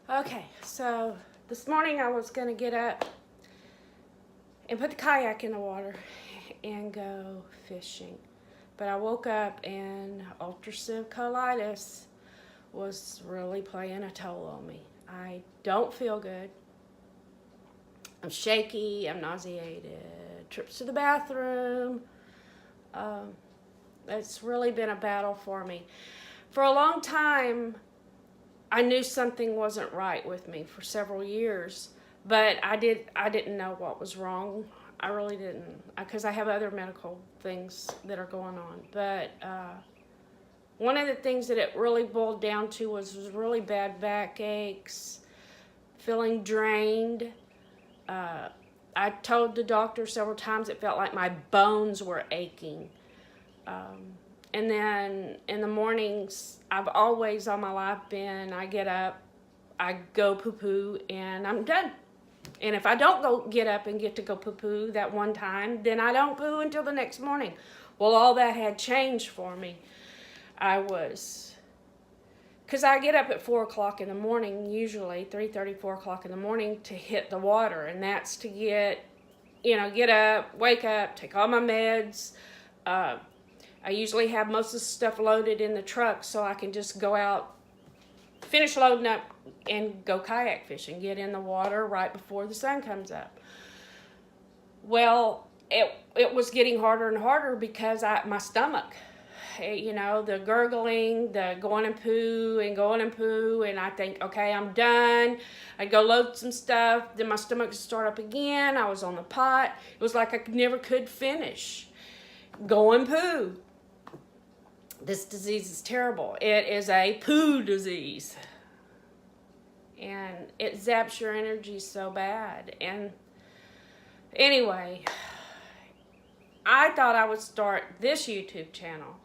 Okay, so this morning I was going to get up and put the kayak in the water and go fishing. But I woke up and ulcerative colitis was really playing a toll on me. I don't feel good. I'm shaky, I'm nauseated, trips to the bathroom. Um, it's really been a battle for me. For a long time, I knew something wasn't right with me for several years, but I didn't know what was wrong. I really didn't, because I have other medical things that are going on. But one of the things that it really boiled down to was really bad backaches, feeling drained. I told the doctor several times it felt like my bones were aching. And then in the mornings, I've always all my life been, I get up, I go poo-poo, and I'm done. And if I don't go get up and get to go poo-poo that one time, then I don't poo until the next morning. Well, all that had changed for me. Because I get up at 4 o'clock in the morning, usually 3:30, 4 o'clock in the morning to hit the water. And that's to get up, wake up, take all my meds. I usually have most of the stuff loaded in the truck so I can just go out, finish loading up, and go kayak fishing, get in the water right before the sun comes up. Well, it was getting harder and harder because my stomach, the gurgling, the going and poo, and I think, okay, I'm done. I'd go load some stuff, then my stomach would start up again. I was on the pot. It was like I never could finish. Go and poo. This disease is terrible. It is a poo disease. And it zaps your energy so bad. And anyway, I thought I would start this YouTube channel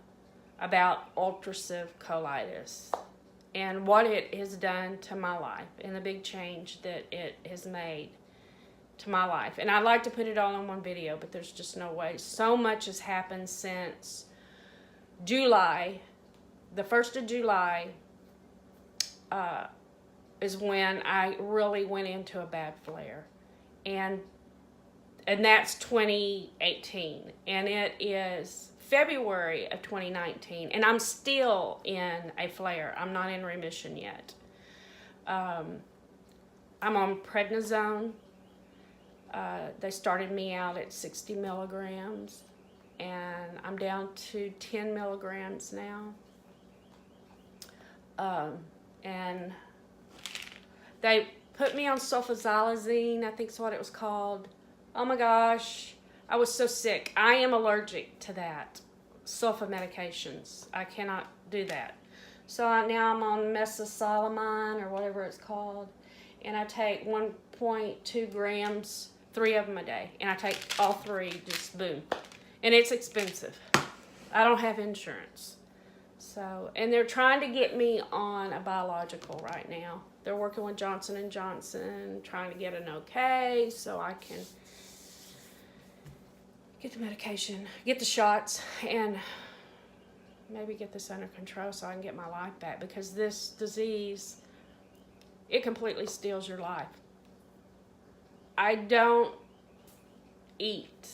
about ulcerative colitis and what it has done to my life and the big change that it has made to my life. And I'd like to put it all in one video, but there's just no way. So much has happened since July. The 1st of July is when I really went into a bad flare. And that's 2018. And it is February of 2019. And I'm still in a flare. I'm not in remission yet. I'm on prednisone. They started me out at 60 milligrams. And I'm down to 10 milligrams now. And they put me on sulfasalazine, I think is what it was called. Oh my gosh, I was so sick. I am allergic to that, sulfa medications. I cannot do that. So now I'm on mesalamine or whatever it's called. And I take 1.2 grams, 3 of them a day. And I take all 3, just boom. And it's expensive. I don't have insurance. So, and they're trying to get me on a biological right now. They're working with Johnson & Johnson, trying to get an okay so I can get the medication, get the shots, and maybe get this under control so I can get my life back. Because this disease, it completely steals your life. I don't eat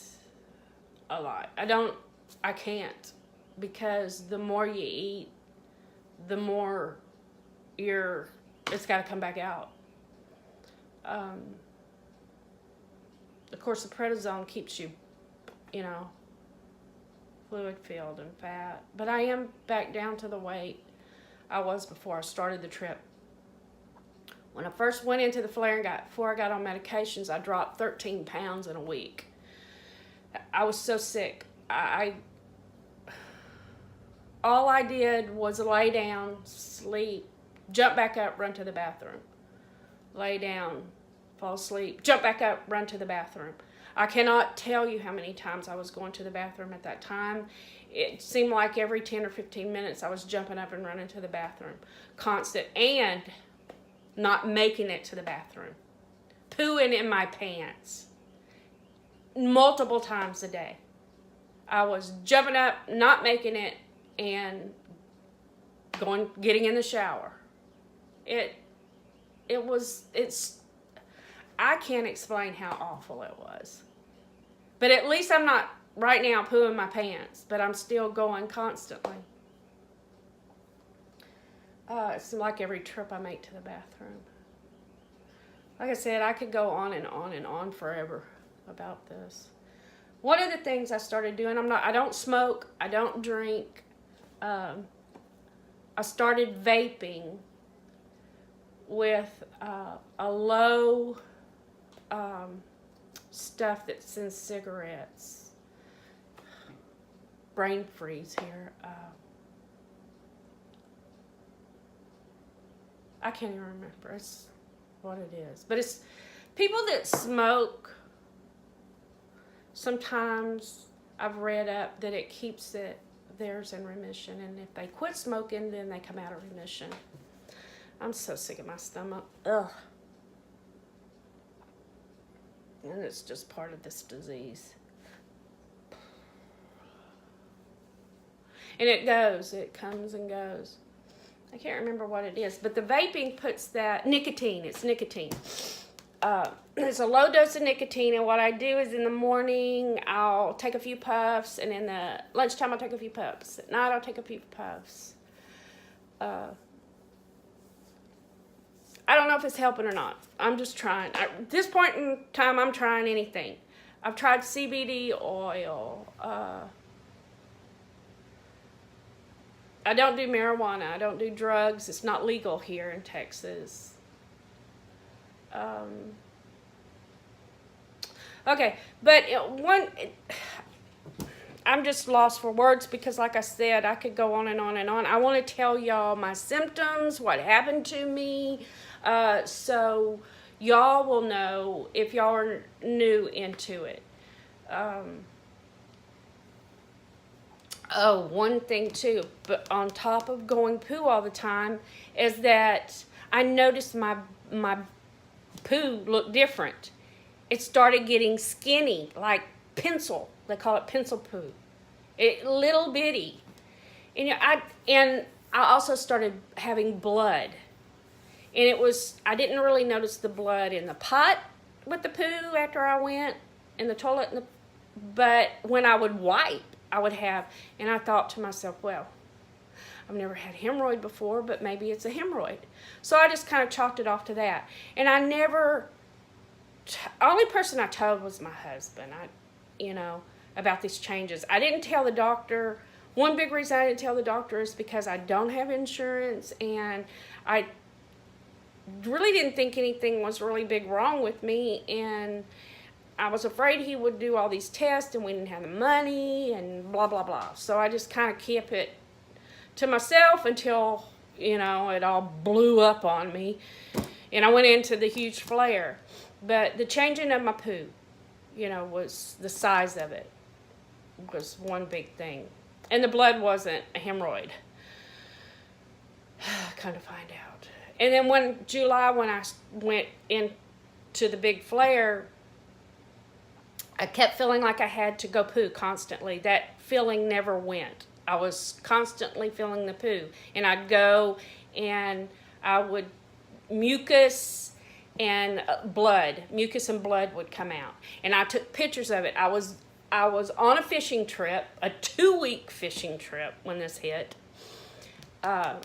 a lot. I can't, because the more you eat, the more it's got to come back out. Of course, the prednisone keeps you, fluid filled and fat. But I am back down to the weight I was before I started the trip. When I first went into the flare before I got on medications, I dropped 13 pounds in a week. I was so sick. All I did was lay down, sleep, jump back up, run to the bathroom. Lay down, fall asleep, jump back up, run to the bathroom. I cannot tell you how many times I was going to the bathroom at that time. It seemed like every 10 or 15 minutes I was jumping up and running to the bathroom. Constant. And not making it to the bathroom. Pooing in my pants. Multiple times a day. I was jumping up, not making it, and getting in the shower. I can't explain how awful it was. But at least I'm not right now pooing my pants, but I'm still going constantly. It's like every trip I make to the bathroom. Like I said, I could go on and on and on forever about this. One of the things I started doing, I don't smoke, I don't drink. I started vaping with a low stuff that's in cigarettes. Brain freeze here. I can't even remember. It's what it is. But it's people that smoke, sometimes I've read up that it keeps theirs in remission. And if they quit smoking, then they come out of remission. I'm so sick of my stomach. Ugh. And it's just part of this disease. And it comes and goes. I can't remember what it is, but the vaping puts that nicotine. It's nicotine. It's a low dose of nicotine, and what I do is in the morning I'll take a few puffs, and in the lunchtime I'll take a few puffs. At night I'll take a few puffs. I don't know if it's helping or not. I'm just trying. At this point in time, I'm trying anything. I've tried CBD oil. I don't do marijuana. I don't do drugs. It's not legal here in Texas. Okay, but I'm just lost for words because, like I said, I could go on and on and on. I want to tell y'all my symptoms, what happened to me, so y'all will know if y'all are new into it. One thing too, but on top of going poo all the time, is that I noticed my poo looked different. It started getting skinny, like pencil. They call it pencil poo. Little bitty. And I also started having blood. And I didn't really notice the blood in the pot with the poo after I went in the toilet, but when I would wipe, I would have, and I thought to myself, well, I've never had hemorrhoid before, but maybe it's a hemorrhoid. So I just kind of chalked it off to that. And only person I told was my husband, about these changes. I didn't tell the doctor. One big reason I didn't tell the doctor is because I don't have insurance, and I really didn't think anything was really big wrong with me, and I was afraid he would do all these tests and we didn't have the money and blah, blah, blah. So I just kind of kept it to myself until, it all blew up on me. And I went into the huge flare. But the changing of my poo, was the size of it was one big thing. And the blood wasn't a hemorrhoid. Kind of find out. And then July, when I went into the big flare, I kept feeling like I had to go poo constantly. That feeling never went. I was constantly feeling the poo. And I'd go and I would mucus and blood would come out. And I took pictures of it. I was on a fishing trip, a 2-week fishing trip when this hit, to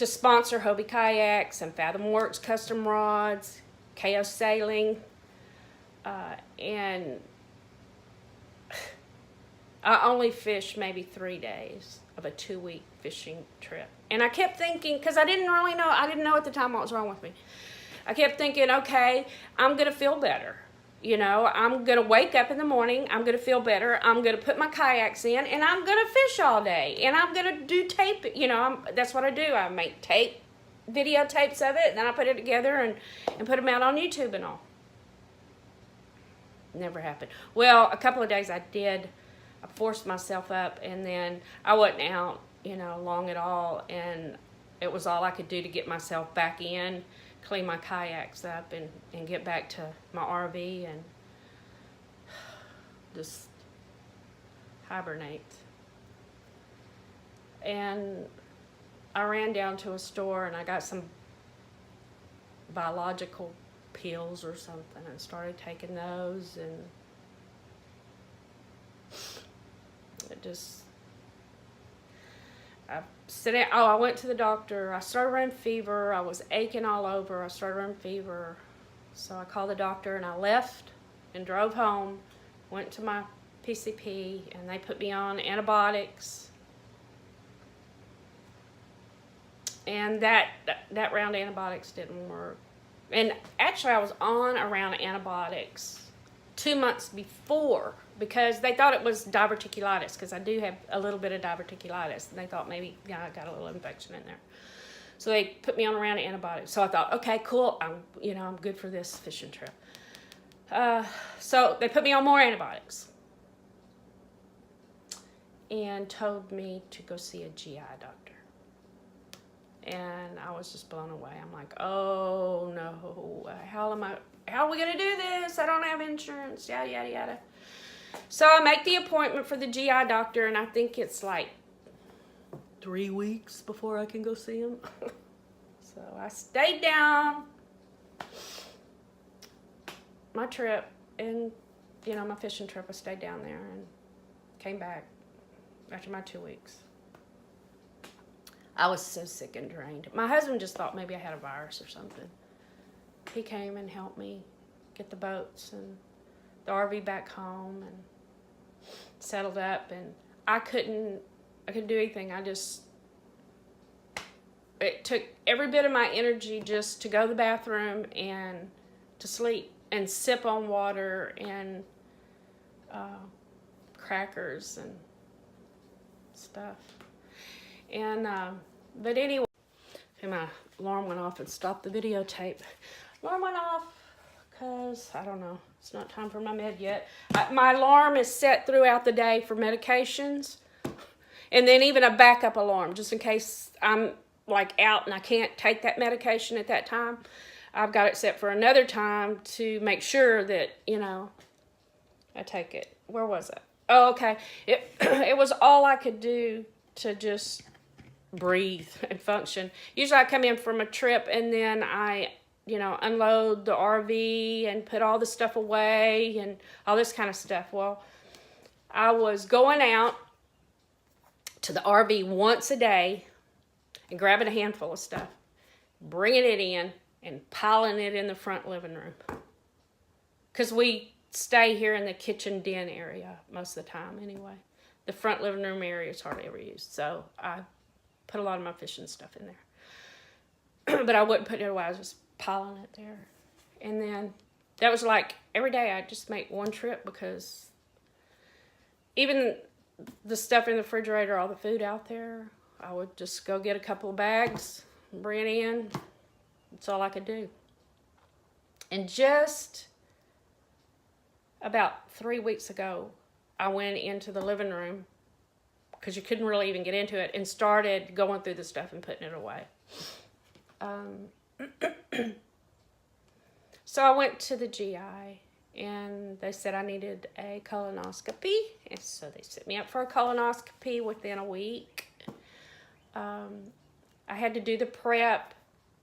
sponsor Hobie Kayaks and Fathom Works Custom Rods, KO Sailing. And I only fished maybe 3 days of a 2-week fishing trip. And I kept thinking, because I didn't know at the time what was wrong with me. I kept thinking, okay, I'm going to feel better. I'm going to wake up in the morning, I'm going to feel better, I'm going to put my kayaks in, and I'm going to fish all day. And I'm going to do tape, that's what I do. I make videotapes of it, and then I put it together and put them out on YouTube and all. Never happened. Well, a couple of days I did. I forced myself up, and then I wasn't out, long at all, and it was all I could do to get myself back in, clean my kayaks up, and get back to my RV and just hibernate. And I ran down to a store, and I got some biological pills or something, and started taking those, and it just, I went to the doctor. I started running fever. I was aching all over. I started running fever. So I called the doctor, and I left and drove home, went to my PCP, and they put me on antibiotics. And that round of antibiotics didn't work. And actually, I was on a round of antibiotics 2 months before, because they thought it was diverticulitis, because I do have a little bit of diverticulitis, and they thought maybe I got a little infection in there. So they put me on a round of antibiotics. So I thought, okay, cool, I'm good for this fishing trip. So they put me on more antibiotics and told me to go see a GI doctor. And I was just blown away. I'm like, oh no, how are we gonna do this? I don't have insurance, yada, yada, yada. So I make the appointment for the GI doctor, and I think it's like 3 weeks before I can go see him. So I stayed down my trip, and my fishing trip, I stayed down there and came back after my 2 weeks. I was so sick and drained. My husband just thought maybe I had a virus or something. He came and helped me get the boats and the RV back home and settled up, and I couldn't do anything. It took every bit of my energy just to go to the bathroom and to sleep and sip on water and crackers and stuff. And but anyway, my alarm went off and stopped the videotape. Alarm went off because, I don't know, it's not time for my med yet. My alarm is set throughout the day for medications, and then even a backup alarm, just in case I'm like out and I can't take that medication at that time. I've got it set for another time to make sure that, I take it. Where was it? Oh, okay. It was all I could do to just breathe and function. Usually I come in from a trip, and then I, unload the RV and put all the stuff away and all this kind of stuff. Well, I was going out to the RV once a day and grabbing a handful of stuff, bringing it in, and piling it in the front living room. Because we stay here in the kitchen den area most of the time anyway. The front living room area is hardly ever used. So I put a lot of my fishing stuff in there. But I wouldn't put it away. I was just piling it there. And then that was like every day I'd just make one trip, because even the stuff in the refrigerator, all the food out there, I would just go get a couple of bags, bring it in. That's all I could do. And just about 3 weeks ago, I went into the living room, because you couldn't really even get into it, and started going through the stuff and putting it away. So I went to the GI, and they said I needed a colonoscopy, and so they set me up for a colonoscopy within a week. I had to do the prep,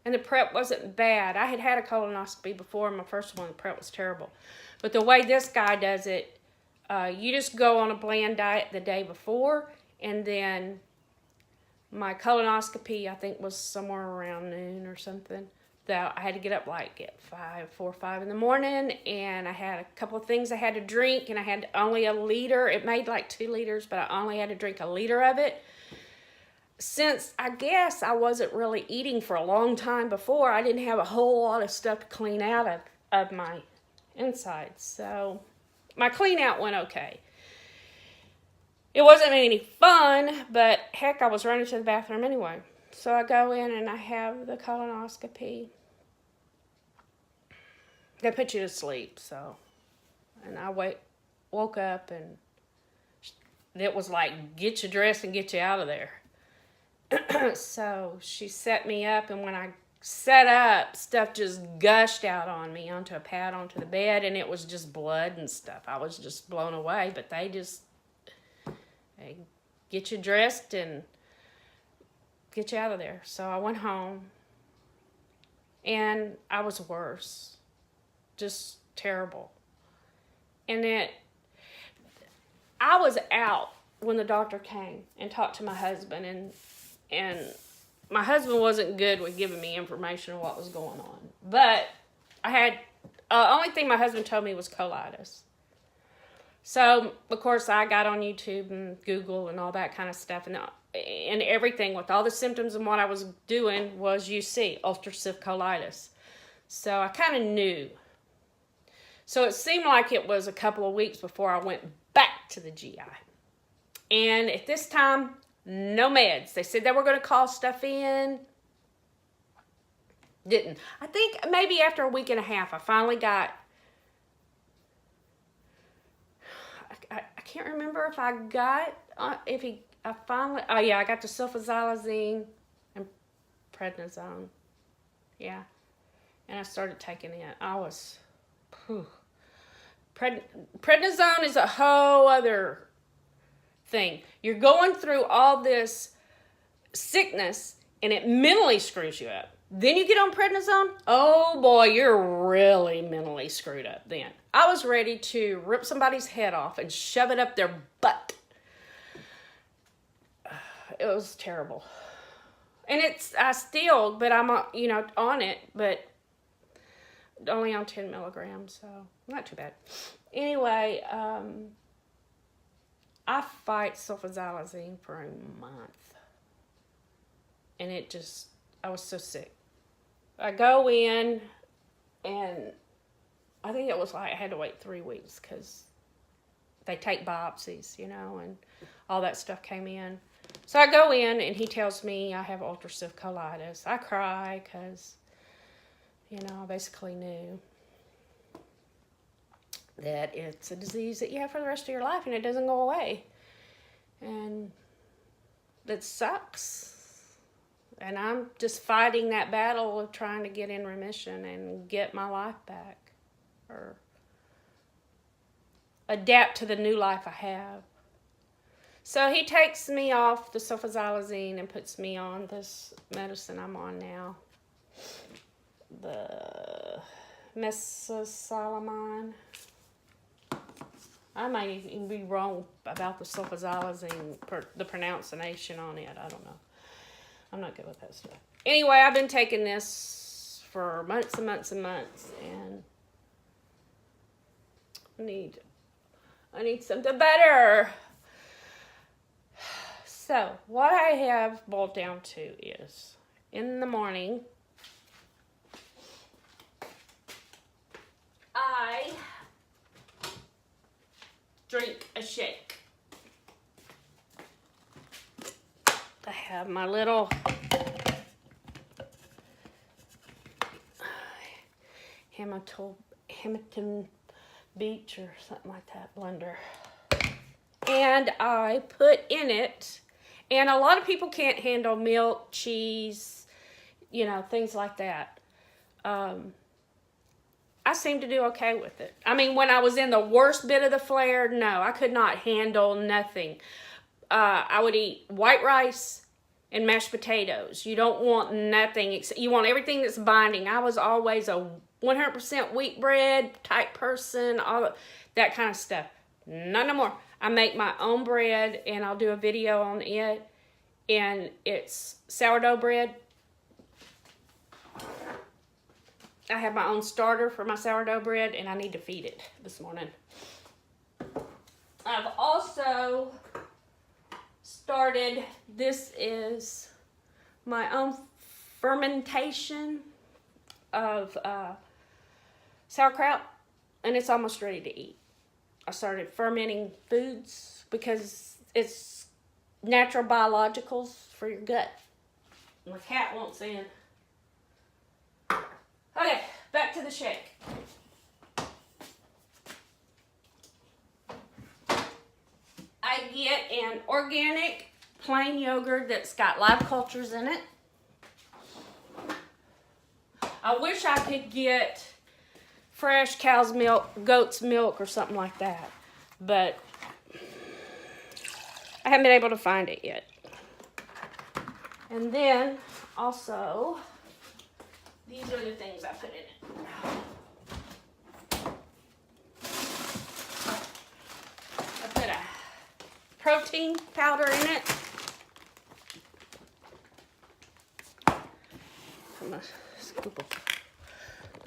and the prep wasn't bad. I had a colonoscopy before, my first one. The prep was terrible. But the way this guy does it, you just go on a bland diet the day before, and then my colonoscopy, I think, was somewhere around noon or something. I had to get up like at 4 or 5 in the morning, and I had a couple of things I had to drink, and I had only a liter. It made like 2 liters, but I only had to drink a liter of it. Since I guess I wasn't really eating for a long time before, I didn't have a whole lot of stuff to clean out of my insides. So my clean out went okay. It wasn't any fun, but heck, I was running to the bathroom anyway. So I go in and I have the colonoscopy. They put you to sleep, so. And I woke up, and it was like, get you dressed and get you out of there. So she set me up, and when I sat up, stuff just gushed out on me onto a pad, onto the bed, and it was just blood and stuff. I was just blown away, but they get you dressed and get you out of there. So I went home, And I was worse. Just terrible. And I was out when the doctor came and talked to my husband, and my husband wasn't good with giving me information on what was going on. But I had, only thing my husband told me was colitis. So, of course, I got on YouTube and Google and all that kind of stuff, and everything with all the symptoms and what I was doing was UC, ulcerative colitis. So I kind of knew. So it seemed like it was a couple of weeks before I went back to the GI. And at this time, no meds. They said they were going to call stuff in. Didn't. I think maybe after a week and a half, I finally got, I can't remember if I got, I got the sulfasalazine and prednisone. Yeah. And I started taking it. I was, prednisone is a whole other thing. You're going through all this sickness and it mentally screws you up. Then you get on prednisone, oh boy, you're really mentally screwed up then. I was ready to rip somebody's head off and shove it up their butt. It was terrible. And but I'm, on it, but only on 10 milligrams, so not too bad. Anyway, I fight sulfasalazine for a month. And I was so sick. I go in, and I think it was like I had to wait 3 weeks because they take biopsies, and all that stuff came in. So I go in, and he tells me I have ulcerative colitis. I cry because, I basically knew that it's a disease that you have for the rest of your life, and it doesn't go away. And that sucks. And I'm just fighting that battle of trying to get in remission and get my life back. Or adapt to the new life I have. So he takes me off the sulfasalazine and puts me on this medicine I'm on now. The mesalamine. I might even be wrong about the sulfasalazine, the pronunciation on it. I don't know. I'm not good with that stuff. Anyway, I've been taking this for months and months and months, and I need something better. So, what I have boiled down to is, in the morning, I drink a shake. I have my little Hamilton Beach or something like that blender. And I put in it, and a lot of people can't handle milk, cheese, things like that. I seem to do okay with it. I mean, when I was in the worst bit of the flare, no, I could not handle nothing. I would eat white rice and mashed potatoes. You don't want nothing. You want everything that's binding. I was always a 100% wheat bread type person, all that kind of stuff. None no more. I make my own bread, and I'll do a video on it. And it's sourdough bread. I have my own starter for my sourdough bread, and I need to feed it this morning. I've also started, this is my own fermentation of sauerkraut, and it's almost ready to eat. I started fermenting foods because it's natural biologicals for your gut. My cat wants in. Okay, back to the shake. I get an organic plain yogurt that's got live cultures in it. I wish I could get fresh cow's milk, goat's milk, or something like that, but I haven't been able to find it yet. And then also These are the things I put in it. I put a protein powder in it.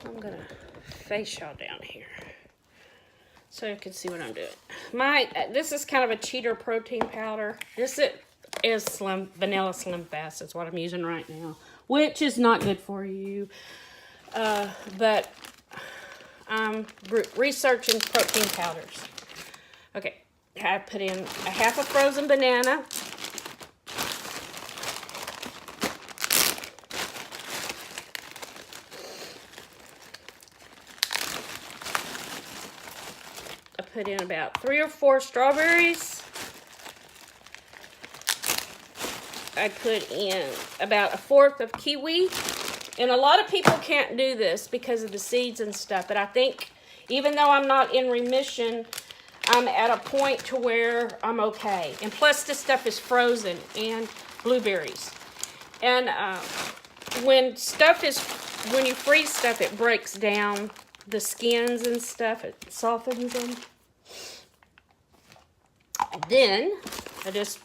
I'm gonna face y'all down here so you can see what I'm doing. This is kind of a cheater protein powder. This is vanilla Slim Fast. That's what I'm using right now, which is not good for you. But I'm researching protein powders. Okay, I put in a half a frozen banana. I put in about 3 or 4 strawberries. I put in about 1/4 of kiwi. And a lot of people can't do this because of the seeds and stuff. But I think even though I'm not in remission, I'm at a point to where I'm okay. And plus this stuff is frozen, and blueberries. And when you freeze stuff, it breaks down the skins and stuff. It softens them. And then I just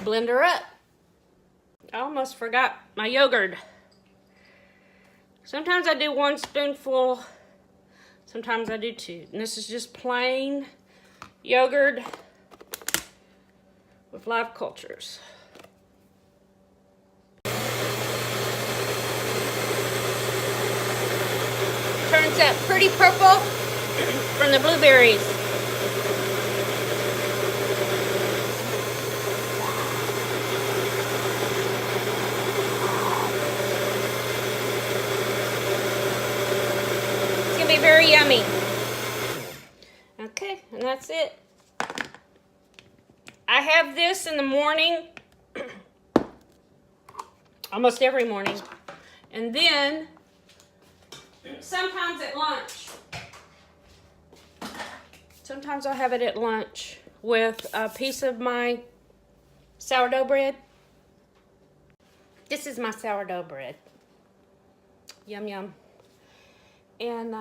blend her up. I almost forgot my yogurt. Sometimes I do 1 spoonful, sometimes I do 2. And this is just plain yogurt with live cultures. Turns out pretty purple from the blueberries. Be very yummy. Okay, and that's it. I have this in the morning, almost every morning, and then sometimes at lunch. Sometimes I'll have it at lunch with a piece of my sourdough bread. This is my sourdough bread. Yum, yum. And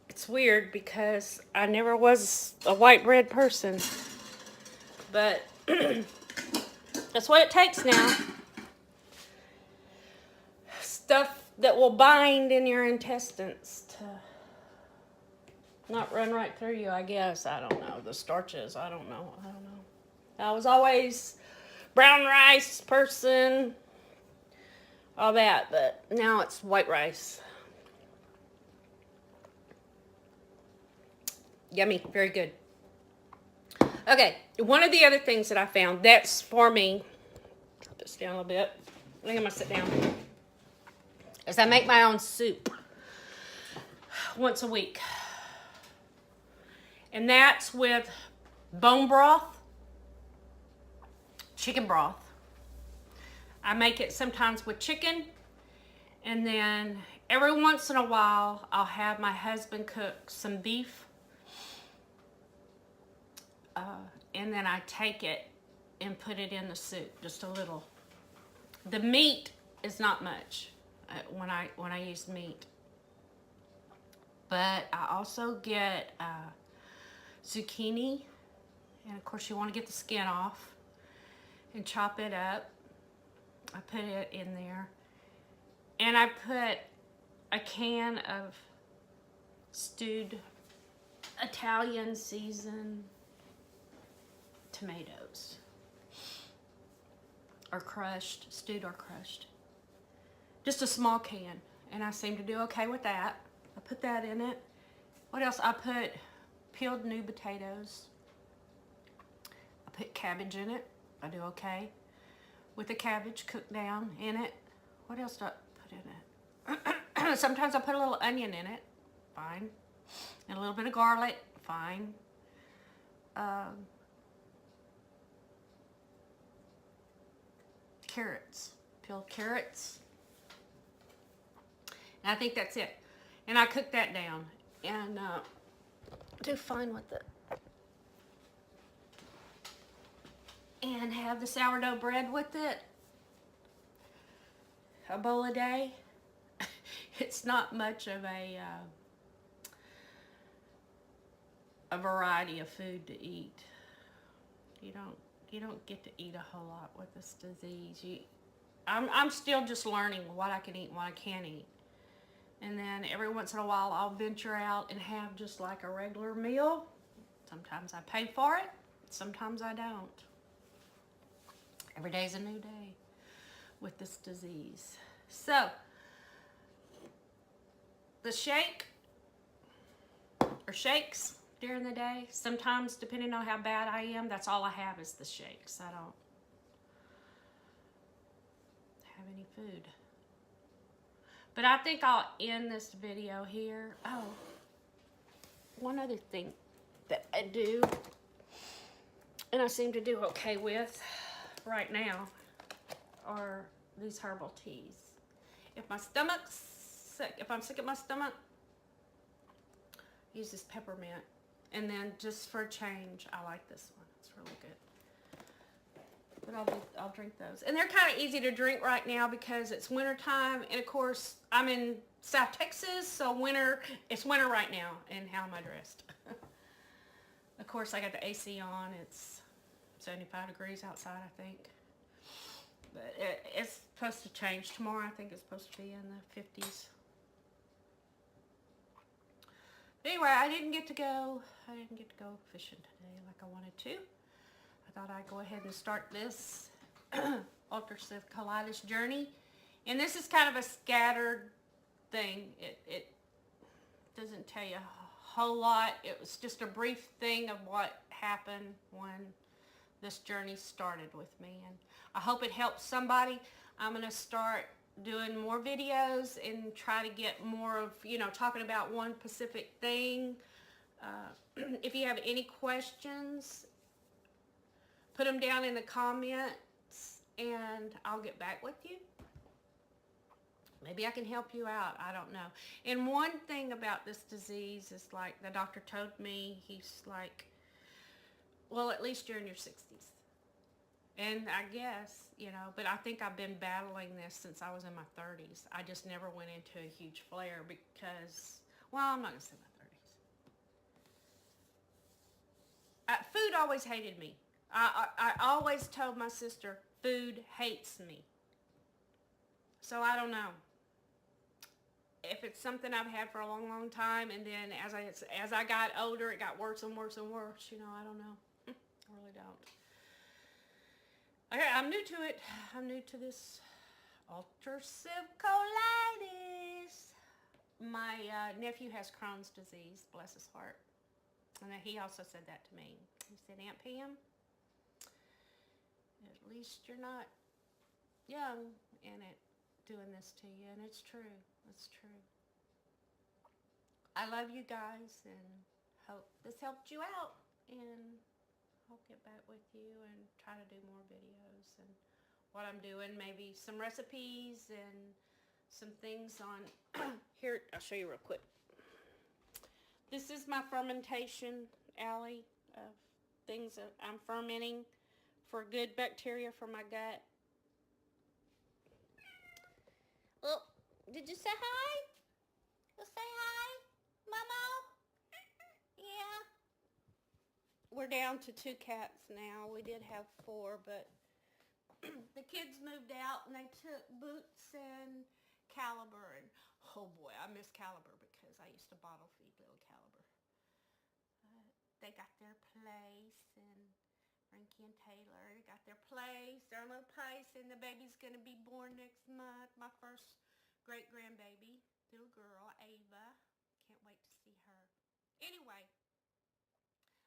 it's weird because I never was a white bread person, but that's what it takes now. Stuff that will bind in your intestines to not run right through you, I guess. I don't know. The starches, I don't know. I was always brown rice person, all that, but now it's white rice. Yummy, very good. Okay, one of the other things that I found that's for me, drop this down a little bit, I think I'm gonna sit down, is I make my own soup once a week. And that's with bone broth, chicken broth. I make it sometimes with chicken, and then every once in a while I'll have my husband cook some beef, and then I take it and put it in the soup, just a little. The meat is not much when I use meat, but I also get zucchini, and of course you want to get the skin off and chop it up. I put it in there, and I put a can of stewed Italian seasoned tomatoes, or crushed, stewed or crushed. Just a small can, and I seem to do okay with that. I put that in it. What else? I put peeled new potatoes. I put cabbage in it. I do okay with the cabbage cooked down in it. What else do I put in it? Sometimes I put a little onion in it. Fine. And a little bit of garlic. Fine. Carrots. Peeled carrots. And I think that's it. And I cook that down. And do fine with it. and have the sourdough bread with it. A bowl a day. It's not much of a variety of food to eat. You don't get to eat a whole lot with this disease. I'm still just learning what I can eat and what I can't eat. And then every once in a while I'll venture out and have just like a regular meal. Sometimes I pay for it, sometimes I don't. Every day's a new day with this disease. So, the shake or shakes during the day, sometimes depending on how bad I am, that's all I have is the shakes. I don't have any food. But I think I'll end this video here. Oh, one other thing that I do, and I seem to do okay with right now, are these herbal teas. If my stomach's sick, if I'm sick at my stomach, use this peppermint. And then just for a change, I like this one. It's really good. But I'll drink those. And they're kind of easy to drink right now because it's winter time. And of course, I'm in South Texas, so it's winter right now. And how am I dressed? Of course, I got the AC on. It's 75 degrees outside, I think. But it's supposed to change tomorrow. I think it's supposed to be in the 50s. But anyway, I didn't get to go fishing today like I wanted to. I thought I'd go ahead and start this ulcerative colitis journey. And this is kind of a scattered thing. It doesn't tell you a whole lot. It was just a brief thing of what happened when this journey started with me. And I hope it helps somebody. I'm going to start doing more videos and try to get more of, talking about one specific thing. If you have any questions, put them down in the comments and I'll get back with you. Maybe I can help you out. I don't know. And one thing about this disease is, like the doctor told me, he's like, well, at least you're in your 60s. And I guess, but I think I've been battling this since I was in my 30s. I just never went into a huge flare because, well, I'm not going to say my 30s. Food always hated me. I always told my sister, food hates me. So I don't know. If it's something I've had for a long, long time, and then as I got older, it got worse and worse and worse, I don't know. I really don't. Okay, I'm new to it. I'm new to this ulcerative colitis. My nephew has Crohn's disease, bless his heart. And he also said that to me. He said, Aunt Pam, at least you're not young in it doing this to you. And it's true. It's true. I love you guys and hope this helped you out. And I'll get back with you and try to do more videos and what I'm doing, maybe some recipes and some things on here. I'll show you real quick. This is my fermentation alley of things that I'm fermenting for good bacteria for my gut. Oh, did you say hi? Well, say hi, Mama. Yeah. We're down to 2 cats now. We did have 4, but the kids moved out and they took Boots and Caliber. And oh boy, I miss Caliber because I used to bottle feed little Caliber. They got their place, and Frankie and Taylor, they got their place, their little place, and the baby's going to be born next month. My first great-grandbaby, little girl, Ava. Can't wait to see her. Anyway,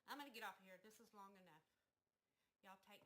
I'm going to get off of here. This is long enough. Y'all take